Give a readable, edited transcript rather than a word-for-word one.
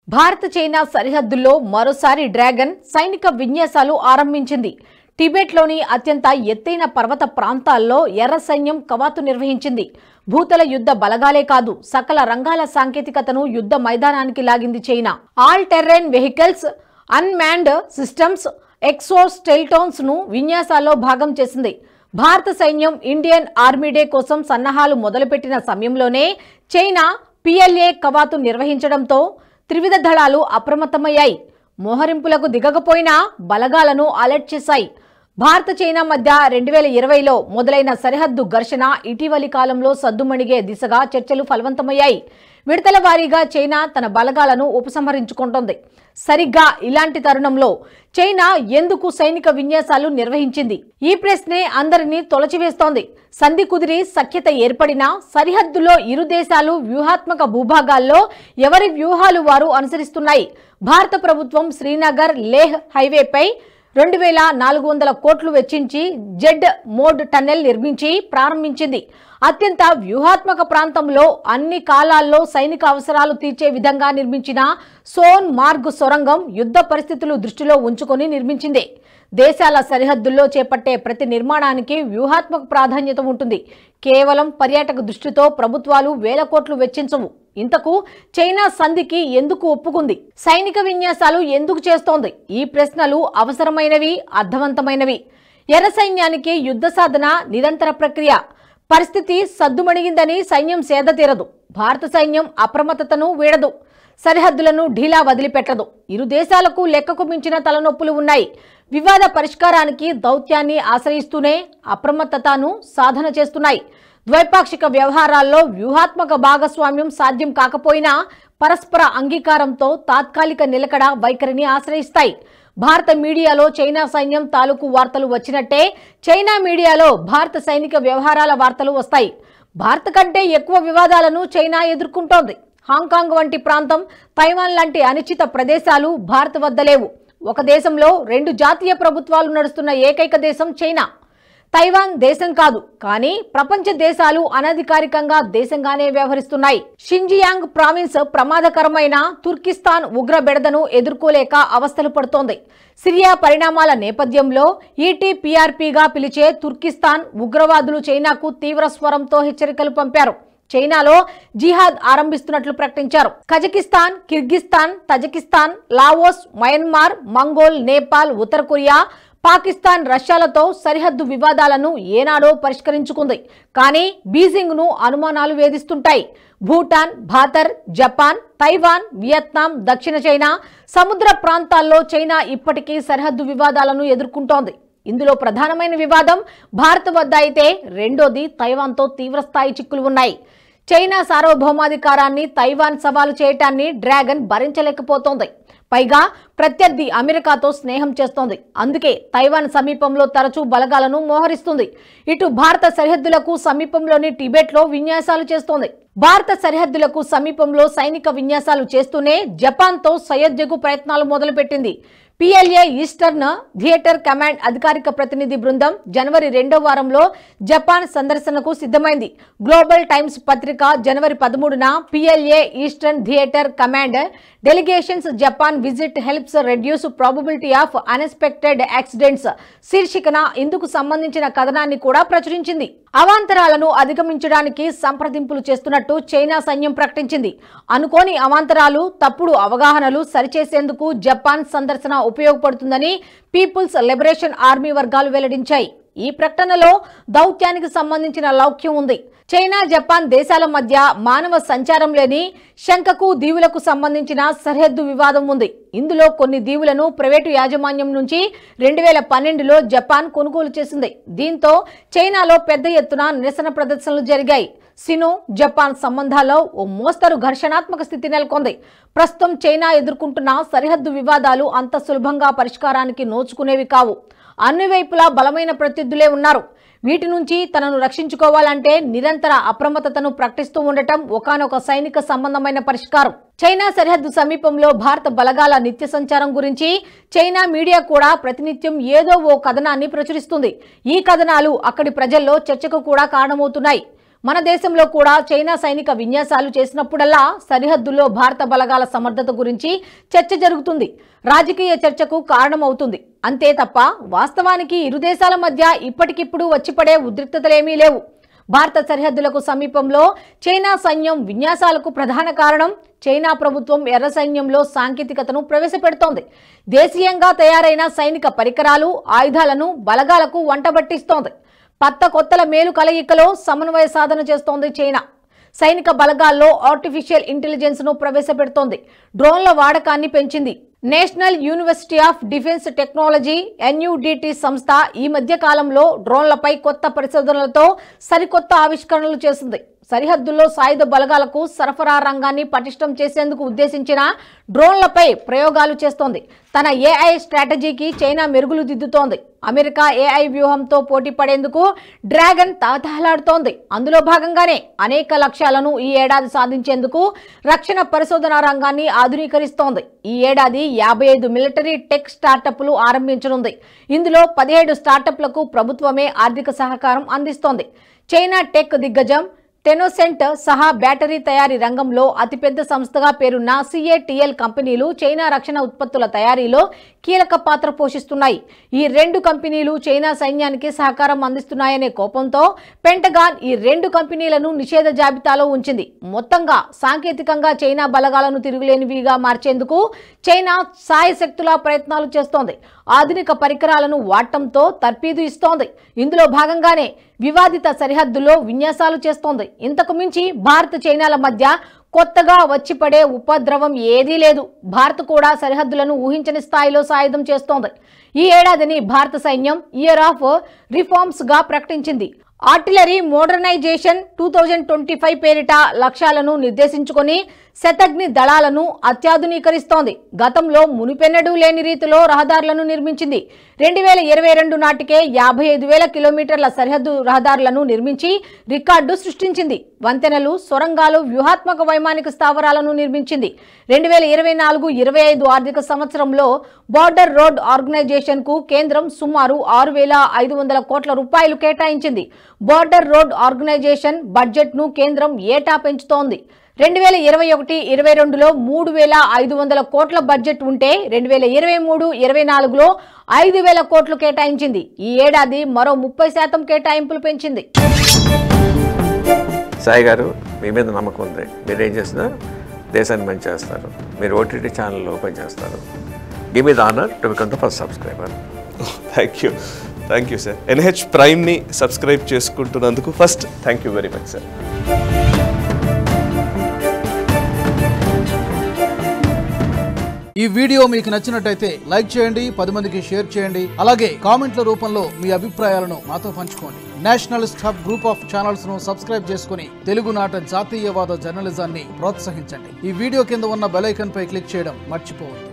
భారత చైనా సరిహద్దుల్లో మరోసారి డ్రాగన్ సైనిక విన్యాసాలు ఆరంభించింది. టిబెట్లోని అత్యంత ఎత్తైన పర్వత ప్రాంతాల్లో ఎర్ర సైన్యం కవాతు నిర్వహించింది. భూతల యుద్ధ బలగాలే కాదు, సకల రంగాల సాంకేతికతను యుద్ధ మైదానానికి లాగింది China. All terrain vehicles, unmanned systems, exoskeletons ను విన్యాసాల్లో భాగం చేసింది. భారత సైన్యం ఇండియన్ ఆర్మీ డే కోసం సన్నాహాలు మొదలుపెట్టిన సమయంలోనే చైనా పిఎల్ఏ కవాతు నిర్వహించడంతో త్రివిధ దళాలు అప్రమత్తమయ్యాయి. మోహరింపులకు దిగకపోయినా బలగాలను అలర్ట్ చేశాయి. భారత చైనా మధ్య 2020లో మొదలైన సరిహద్దు ఘర్షణ ఇటీవలి కాలంలో సద్దుమణిగే దిశగా చర్చలు ఫలవంతమయ్యాయి. విడతల వారీగా చైనా తన బలగాలను ఉపసంహరించుకుంటోంది. సరిగ్గా ఇలాంటి తరుణంలో చైనా ఎందుకు సైనిక విన్యాసాలు నిర్వహించింది? ఈ ప్రశ్నే అందరినీ తొలచివేస్తోంది. సంధి కుదిరి సఖ్యత ఏర్పడినా సరిహద్దులో ఇరు దేశాలు వ్యూహాత్మక భూభాగాల్లో ఎవరి వ్యూహాలు వారు అనుసరిస్తున్నాయి. భారత ప్రభుత్వం శ్రీనగర్ లేహ్ హైవేపై 2400 కోట్లు వెచ్చించి జెడ్ మోడ్ టన్నెల్ నిర్మించి ప్రారంభించింది. అత్యంత వ్యూహాత్మక ప్రాంతంలో అన్ని కాలాల్లో సైనిక అవసరాలు తీర్చే విధంగా నిర్మించిన సోన్ మార్గ్ సొరంగం యుద్ధ పరిస్థితులు దృష్టిలో ఉంచుకొని నిర్మించింది. దేశాల సరిహద్దుల్లో చేపట్టే ప్రతి నిర్మాణానికి వ్యూహాత్మక ప్రాధాన్యత ఉంటుంది. కేవలం పర్యాటక దృష్టితో ప్రభుత్వాలు వేల కోట్లు వెచ్చించవు. ఇంతకు చైనా సంధికి ఎందుకు ఒప్పుకుంది? సైనిక విన్యాసాలు ఎందుకు చేస్తోంది? ఈ ప్రశ్నలు అవసరమైనవి, అర్థవంతమైనవి. ఎర్ర సైన్యానికి యుద్ధ సాధన నిరంతర ప్రక్రియ. పరిస్థితి సద్దుమణిగిందని సైన్యం సేద తీరదు. భారత సైన్యం అప్రమత్తతను వీడదు. సరిహద్దులను ఢీలా వదిలిపెట్టదు. ఇరు దేశాలకు లెక్కకు మించిన తలనొప్పులు ఉన్నాయి. వివాద పరిష్కారానికి దౌత్యాన్ని ఆశ్రయిస్తూనే అప్రమత్తతను సాధన చేస్తున్నాయి. ద్వైపాక్షిక వ్యవహారాల్లో వ్యూహాత్మక భాగస్వామ్యం సాధ్యం కాకపోయినా పరస్పర అంగీకారంతో తాత్కాలిక నిలకడ వైఖరిని ఆశ్రయిస్తాయి. భారత మీడియాలో చైనా సైన్యం తాలూకు వార్తలు వచ్చినట్టే చైనా మీడియాలో భారత సైనిక వ్యవహారాల వార్తలు వస్తాయి. భారత కంటే ఎక్కువ వివాదాలను చైనా ఎదుర్కొంటోంది. హాంకాంగ్ వంటి ప్రాంతం, తైవాన్ లాంటి అనిశ్చిత ప్రదేశాలు భారత్ వద్ద లేవు. ఒక దేశంలో 2 జాతీయ ప్రభుత్వాలు నడుస్తున్న ఏకైక దేశం చైనా. తైవాన్ దేశం కాదు, కానీ ప్రపంచ దేశాలు అనధికారికంగా దేశంగానే వ్యవహరిస్తున్నాయి. షింజియాంగ్ ప్రావిన్స్ ప్రమాదకరమైన తుర్కిస్తాన్ ఉగ్ర బెడదను ఎదుర్కోలేక అవస్థలు పడుతోంది. సిరియా పరిణామాల నేపథ్యంలో ఈటీపీఆర్పీగా పిలిచే తుర్కిస్తాన్ ఉగ్రవాదులు చైనాకు తీవ్ర స్వరంతో హెచ్చరికలు పంపారు. చైనాలో జిహాద్ ఆరంభిస్తున్నట్లు ప్రకటించారు. Kazakhstan, Kyrgyzstan, Tajikistan, Laos, Myanmar, Mongol, Nepal, ఉత్తర కొరియా, పాకిస్తాన్, రష్యాలతో సరిహద్దు వివాదాలను ఏనాడో పరిష్కరించుకుంది. కానీ బీజింగ్ ను అనుమానాలు వేధిస్తుంటాయి. Bhutan, Bharat, Japan, Taiwan, Vietnam, దక్షిణ చైనా సముద్ర ప్రాంతాల్లో చైనా ఇప్పటికీ సరిహద్దు వివాదాలను ఎదుర్కొంటోంది. ఇందులో ప్రధానమైన వివాదం భారత్ వద్ద అయితే రెండోది తైవాన్తో తీవ్రస్థాయి చిక్కులు ఉన్నాయి. చైనా సార్వభౌమాధికారాన్ని తైవాన్ సవాలు చేయటాన్ని డ్రాగన్ భరించలేకపోతోంది. పైగా ప్రత్యర్థి అమెరికాతో స్నేహం చేస్తోంది. అందుకే తైవాన్ సమీపంలో తరచూ బలగాలను మోహరిస్తుంది. ఇటు భారత సరిహద్దులకు సమీపంలోని టిబెట్లో విన్యాసాలు చేస్తోంది. భారత సరిహద్దులకు సమీపంలో సైనిక విన్యాసాలు చేస్తూనే జపాన్తో సయోధ్యకు ప్రయత్నాలు మొదలుపెట్టింది. పిఎల్ఏ ఈస్టర్న్ థియేటర్ కమాండ్ అధికారిక ప్రతినిధి బృందం జనవరి 2వ వారంలో జపాన్ సందర్శనకు సిద్ధమైంది. గ్లోబల్ టైమ్స్ పత్రిక జనవరి 13న PLA eastern theatre command delegation's Japan visit helps reduce probability of unexpected accidents శీర్షికన ఇందుకు సంబంధించిన కథనాన్ని కూడా ప్రచురించింది. అవాంతరాలను అధిగమించడానికి సంప్రదింపులు చేస్తున్నట్టు చైనా సైన్యం ప్రకటించింది. అనుకోని అవాంతరాలు, తప్పుడు అవగాహనలు సరిచేసేందుకు జపాన్ సందర్శన ఉపయోగపడుతుందని పీపుల్స్ లిబరేషన్ ఆర్మీ వర్గాలు వెల్లడించాయి. ఈ ప్రకటనలో దౌత్యానికి సంబంధించిన లౌక్యం ఉంది. చైనా, జపాన్ దేశాల మధ్య మానవ సంచారం లేని శంఖకు దీవులకు సంబంధించిన సరిహద్దు వివాదం ఉంది. ఇందులో కొన్ని దీవులను ప్రైవేటు యాజమాన్యం నుంచి 2012లో జపాన్ కొనుగోలు చేసింది. దీంతో చైనాలో పెద్ద ఎత్తున నిరసన ప్రదర్శనలు జరిగాయి. సినో జపాన్ సంబంధాల్లో ఓ మోస్తరు ఘర్షణాత్మక స్థితి నెలకొంది. ప్రస్తుతం చైనా ఎదుర్కొంటున్న సరిహద్దు వివాదాలు అంత సులభంగా పరిష్కారానికి నోచుకునేవి కావు. అన్ని వైపులా బలమైన ప్రత్యర్థులే ఉన్నారు. వీటి నుంచి తనను రక్షించుకోవాలంటే నిరంతర అప్రమత్తతను ప్రకటిస్తూ ఉండటం ఒకానొక సైనిక సంబంధమైన పరిష్కారం. చైనా సరిహద్దు సమీపంలో భారత బలగాల నిత్య సంచారం గురించి చైనా మీడియా కూడా ప్రతినిత్యం ఏదో ఓ కథనాన్ని ప్రచురిస్తుంది. ఈ కథనాలు అక్కడి ప్రజల్లో చర్చకు కూడా కారణమవుతున్నాయి. మన దేశంలో కూడా చైనా సైనిక విన్యాసాలు చేసినప్పుడల్లా సరిహద్దుల్లో భారత బలగాల సమర్థత గురించి చర్చ జరుగుతుంది. రాజకీయ చర్చకు కారణమవుతుంది. అంతే తప్ప వాస్తవానికి ఇరు దేశాల మధ్య ఇప్పటికిప్పుడు వచ్చిపడే ఉద్రిక్తతలేమీ లేవు. భారత సరిహద్దులకు సమీపంలో చైనా సైన్యం విన్యాసాలకు ప్రధాన కారణం చైనా ప్రభుత్వం ఎర్ర సైన్యంలో సాంకేతికతను ప్రవేశపెడుతోంది. దేశీయంగా తయారైన సైనిక పరికరాలు, ఆయుధాలను బలగాలకు వంటబట్టిస్తోంది. కొత్తల మేలు కలయికలో సమన్వయ సాధన చేస్తోంది చైనా. సైనిక బలగాల్లో ఆర్టిఫిషియల్ ఇంటెలిజెన్స్ ను ప్రవేశపెడుతోంది. డ్రోన్ల వాడకాన్ని పెంచింది. National university of defence technology NUDT సంస్థ ఈ మధ్య కాలంలో డ్రోన్లపై కొత్త పరిశోధనలతో సరికొత్త ఆవిష్కరణలు చేసింది. సరిహద్దుల్లో సాయుధ బలగాలకు సరఫరా రంగాన్ని పటిష్టం చేసేందుకు ఉద్దేశించిన డ్రోన్లపై ప్రయోగాలు చేస్తోంది. తన AI స్ట్రాటజీకి చైనా మెరుగులు దిద్దుతోంది. అమెరికా AI వ్యూహంతో పోటీ పడేందుకు డ్రాగన్ తహతహలాడుతోంది. అందులో భాగంగానే అనేక లక్ష్యాలను ఈ ఏడాది సాధించేందుకు రక్షణ పరిశోధన రంగాన్ని ఆధునీకరిస్తోంది. ఈ ఏడాది 55 మిలిటరీ టెక్ స్టార్టప్లు ఆరంభించనుంది. ఇందులో 17 స్టార్టప్లకు ప్రభుత్వమే ఆర్థిక సహకారం అందిస్తోంది. చైనా టెక్ దిగ్గజం టెనోసెంట్ సహా బ్యాటరీ తయారీ రంగంలో అతిపెద్ద సంస్థగా పేరున్న CATL కంపెనీలు చైనా రక్షణ ఉత్పత్తుల తయారీలో కీలక పాత్ర పోషిస్తున్నాయి. ఈ 2 కంపెనీలు చైనా సైన్యానికి సహకారం అందిస్తున్నాయనే కోపంతో పెంటగాన్ ఈ 2 కంపెనీలను నిషేధ జాబితాలో ఉంచింది. మొత్తంగా సాంకేతికంగా చైనా బలగాలను తిరుగులేనివిగా మార్చేందుకు చైనా సాయశక్తులా ప్రయత్నాలు చేస్తోంది. ఆధునిక పరికరాలను వాడటంతో తర్ఫీదు ఇస్తోంది. ఇందులో భాగంగానే వివాదిత సరిహద్దుల్లో విన్యాసాలు చేస్తోంది. ఇంతకు మించి భారత్ చైనాల మధ్య కొత్తగా వచ్చిపడే ఉపద్రవం ఏదీ లేదు. భారత్ కూడా సరిహద్దులను ఊహించని స్థాయిలో సాయుధం చేస్తోంది. ఈ ఏడాదిని భారత సైన్యం ఇయర్ ఆఫ్ రిఫార్మ్స్ గా ప్రకటించింది. ఆర్టిలరీ మోడర్నైజేషన్ 2025 పేరిట లక్ష్యాలను నిర్దేశించుకొని శతగ్ని దళాలను అత్యాధునీకరిస్తోంది. గతంలో మునిపెన్నడూ లేని రీతిలో రహదారులను నిర్మించింది. 2022 నాటికే 55,000 కిలోమీటర్ల సరిహద్దు రహదారులను నిర్మించి రికార్డు సృష్టించింది. వంతెనలు, సొరంగాలు, వ్యూహాత్మక వైమానిక స్థావరాలను నిర్మించింది. 2024-25 ఆర్థిక సంవత్సరంలో బార్డర్ రోడ్ ఆర్గనైజేషన్ కు కేంద్రం సుమారు 6,500 కోట్ల రూపాయలు కేటాయించింది. బార్డర్ రోడ్ ఆర్గనైజేషన్ బడ్జెట్ ను కేంద్రం ఏటా పెంచుతోంది. 2021-22లో 3,500 కోట్ల బడ్జెట్ ఉంటే 2023-24లో 5,000 కోట్లు కేటాయించింది. ఈ ఏడాది మరో 30% కేటాయింపులు పెంచింది. సాయి గారు, మీ మీద నమ్మకం ఉంది. మీరు ఏం చేసినా దేశాన్ని మంచి చేస్తారు. మీరు OTT ఛానల్ ఓపెన్ చేస్తారు. Give me the honour to become the first subscriber. Thank you sir. NH ప్రైమ్ని సబ్స్క్రైబ్ చేసుకుంటున్నందుకు first thank you very much sir. ఈ వీడియో మీకు నచ్చినట్టయితే లైక్ చేయండి, 10 మందికి షేర్ చేయండి. అలాగే కామెంట్ల రూపంలో మీ అభిప్రాయాలను మాతో పంచుకోండి. Nationalist hub group of channels ను సబ్స్క్రైబ్ చేసుకుని తెలుగునాట జాతీయవాద జర్నలిజాన్ని ప్రోత్సహించండి. ఈ వీడియో కింద ఉన్న బెల్ ఐకాన్ పై క్లిక్ చేయడం మర్చిపోవద్దు.